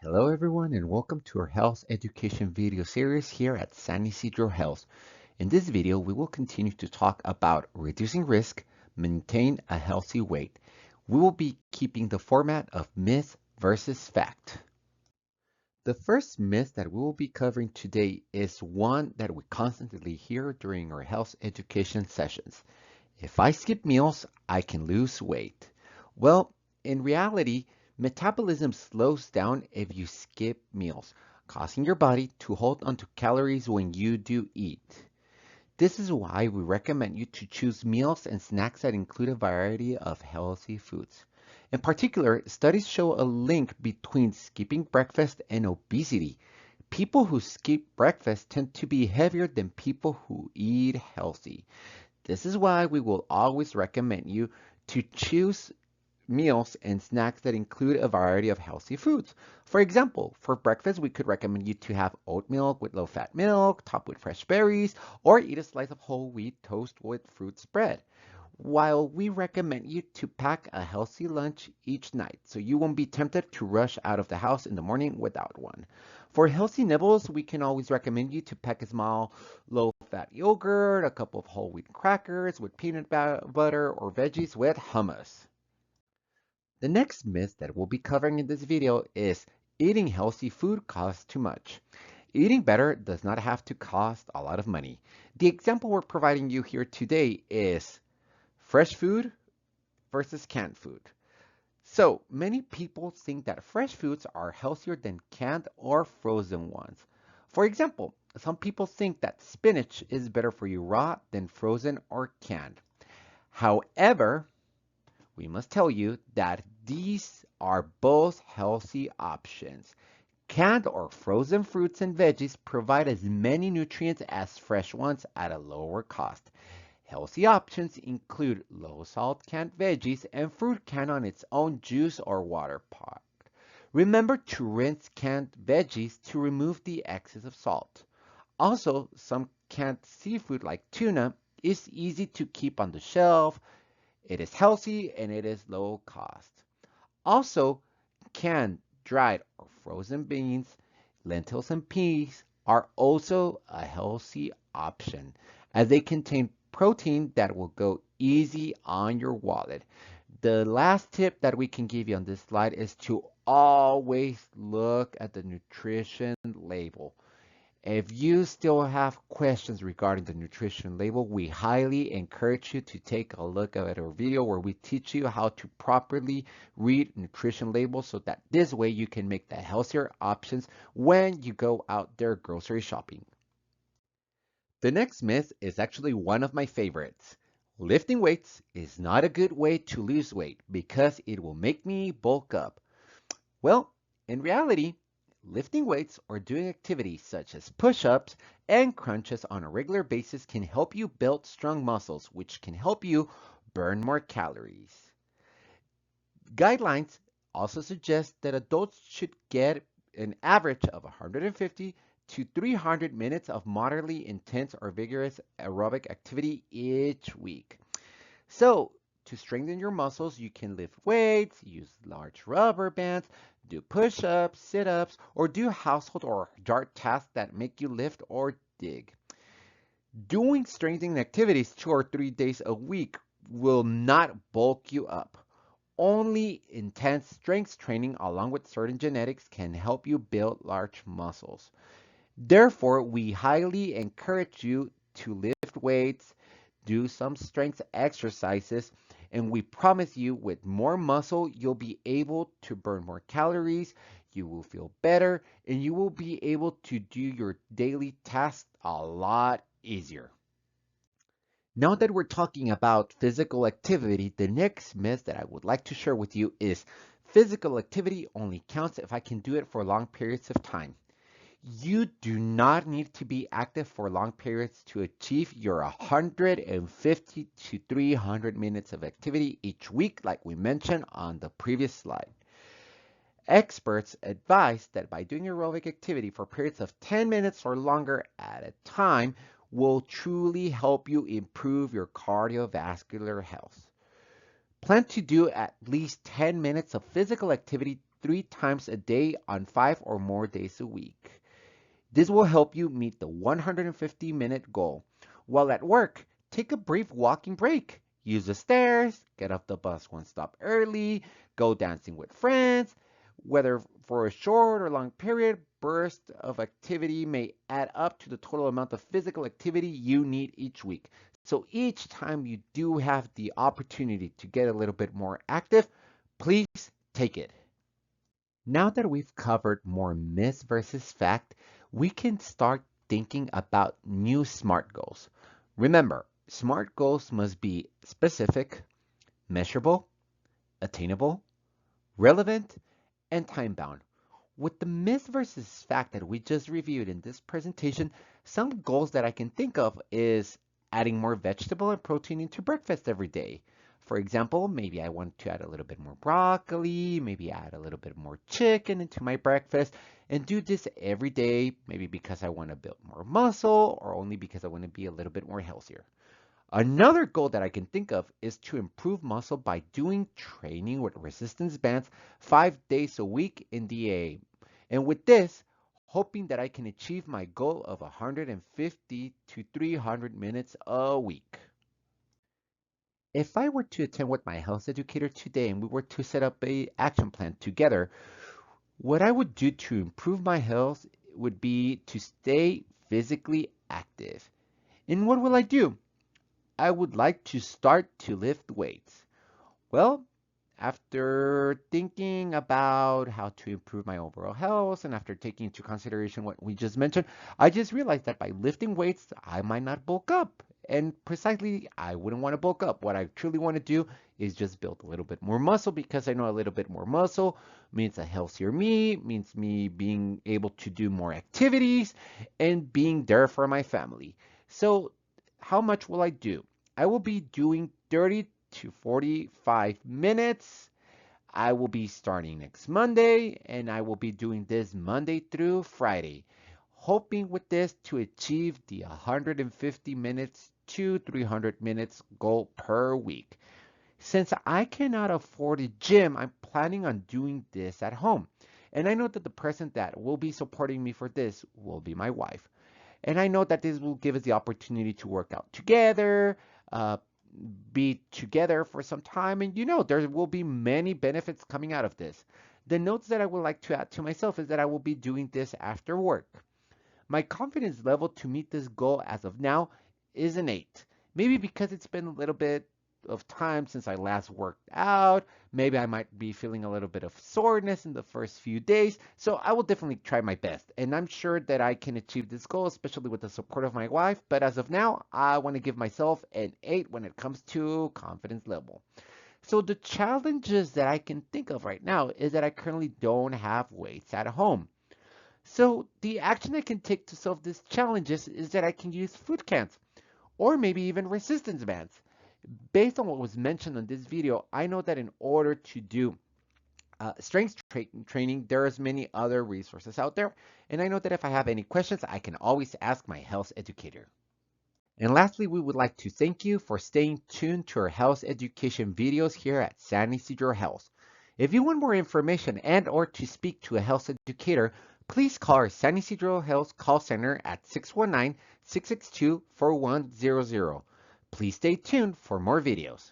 Hello everyone and welcome to our health education video series here at San Ysidro Health. In this video, we will continue to talk about reducing risk, maintain a healthy weight. We will be keeping the format of myth versus fact. The first myth that we will be covering today is one that we constantly hear during our health education sessions. If I skip meals, I can lose weight. Well, in reality, metabolism slows down if you skip meals, causing your body to hold onto calories when you do eat. This is why we recommend you to choose meals and snacks that include a variety of healthy foods. In particular, studies show a link between skipping breakfast and obesity. People who skip breakfast tend to be heavier than people who eat healthy. This is why we will always recommend you to choose meals and snacks that include a variety of healthy foods. For example, for breakfast, we could recommend you to have oatmeal with low-fat milk, topped with fresh berries, or eat a slice of whole wheat toast with fruit spread. While we recommend you to pack a healthy lunch each night, so you won't be tempted to rush out of the house in the morning without one. For healthy nibbles, we can always recommend you to pack a small low-fat yogurt, a couple of whole wheat crackers with peanut butter, or veggies with hummus. The next myth that we'll be covering in this video is eating healthy food costs too much. Eating better does not have to cost a lot of money. The example we're providing you here today is fresh food versus canned food. So many people think that fresh foods are healthier than canned or frozen ones. For example, some people think that spinach is better for you raw than frozen or canned. However, we must tell you that these are both healthy options. Canned or frozen fruits and veggies provide as many nutrients as fresh ones at a lower cost. Healthy options include low-salt canned veggies and fruit canned on its own juice or water pot. Remember to rinse canned veggies to remove the excess of salt. Also, some canned seafood like tuna is easy to keep on the shelf. It is healthy and it is low cost. Also, canned, dried, or frozen beans, lentils, and peas are also a healthy option as they contain protein that will go easy on your wallet. The last tip that we can give you on this slide is to always look at the nutrition label. If you still have questions regarding the nutrition label, we highly encourage you to take a look at our video where we teach you how to properly read nutrition labels so that this way you can make the healthier options when you go out there grocery shopping. The next myth is actually one of my favorites. Lifting weights is not a good way to lose weight because it will make me bulk up. Well, in reality, lifting weights or doing activities such as push-ups and crunches on a regular basis can help you build strong muscles, which can help you burn more calories. Guidelines also suggest that adults should get an average of 150 to 300 minutes of moderately intense or vigorous aerobic activity each week. So, to strengthen your muscles, you can lift weights, use large rubber bands, do push-ups, sit-ups, or do household or yard tasks that make you lift or dig. Doing strengthening activities 2 or 3 days a week will not bulk you up. Only intense strength training along with certain genetics can help you build large muscles. Therefore, we highly encourage you to lift weights, do some strength exercises, and we promise you with more muscle, you'll be able to burn more calories, you will feel better, and you will be able to do your daily tasks a lot easier. Now that we're talking about physical activity, the next myth that I would like to share with you is physical activity only counts if I can do it for long periods of time. You do not need to be active for long periods to achieve your 150 to 300 minutes of activity each week, like we mentioned on the previous slide. Experts advise that by doing aerobic activity for periods of 10 minutes or longer at a time will truly help you improve your cardiovascular health. Plan to do at least 10 minutes of physical activity 3 times a day on 5 or more days a week. This will help you meet the 150-minute goal. While at work, take a brief walking break. Use the stairs, get off the bus one stop early, go dancing with friends. Whether for a short or long period, burst of activity may add up to the total amount of physical activity you need each week. So each time you do have the opportunity to get a little bit more active, please take it. Now that we've covered more myth versus fact, we can start thinking about new SMART goals. Remember, SMART goals must be specific, measurable, attainable, relevant, and time-bound. With the myth versus fact that we just reviewed in this presentation, some goals that I can think of is adding more vegetable and protein into breakfast every day. For example, maybe I want to add a little bit more broccoli, maybe add a little bit more chicken into my breakfast, and do this every day, maybe because I want to build more muscle or only because I want to be a little bit more healthier. Another goal that I can think of is to improve muscle by doing training with resistance bands 5 days a week in the And with this, hoping that I can achieve my goal of 150 to 300 minutes a week. If I were to attend with my health educator today and we were to set up a action plan together, what I would do to improve my health would be to stay physically active. And what will I do? I would like to start to lift weights. Well, after thinking about how to improve my overall health and after taking into consideration what we just mentioned, I just realized that by lifting weights, I might not bulk up. And precisely, I wouldn't want to bulk up. What I truly want to do is just build a little bit more muscle because I know a little bit more muscle means a healthier me, means me being able to do more activities and being there for my family. So, how much will I do? I will be doing 30 to 45 minutes. I will be starting next Monday and I will be doing this Monday through Friday, hoping with this to achieve the 150 minutes to 300 minutes goal per week. Since I cannot afford a gym, I'm planning on doing this at home. And I know that the person that will be supporting me for this will be my wife. And I know that this will give us the opportunity to work out together, uh, be together for some time, and there will be many benefits coming out of this. The notes that I would like to add to myself is that I will be doing this after work. My confidence level to meet this goal as of now is an 8. Maybe because it's been a little bit of time since I last worked out. Maybe I might be feeling a little bit of soreness in the first few days. So I will definitely try my best. And I'm sure that I can achieve this goal, especially with the support of my wife. But as of now, I want to give myself an 8 when it comes to confidence level. So the challenges that I can think of right now is that I currently don't have weights at home. So the action I can take to solve these challenges is that I can use food cans or maybe even resistance bands. Based on what was mentioned on this video, I know that in order to do training, there is many other resources out there. And I know that if I have any questions, I can always ask my health educator. And lastly, we would like to thank you for staying tuned to our health education videos here at San Ysidro Health. If you want more information and or to speak to a health educator, please call our San Ysidro Health call center at 619-662-4100. Please stay tuned for more videos.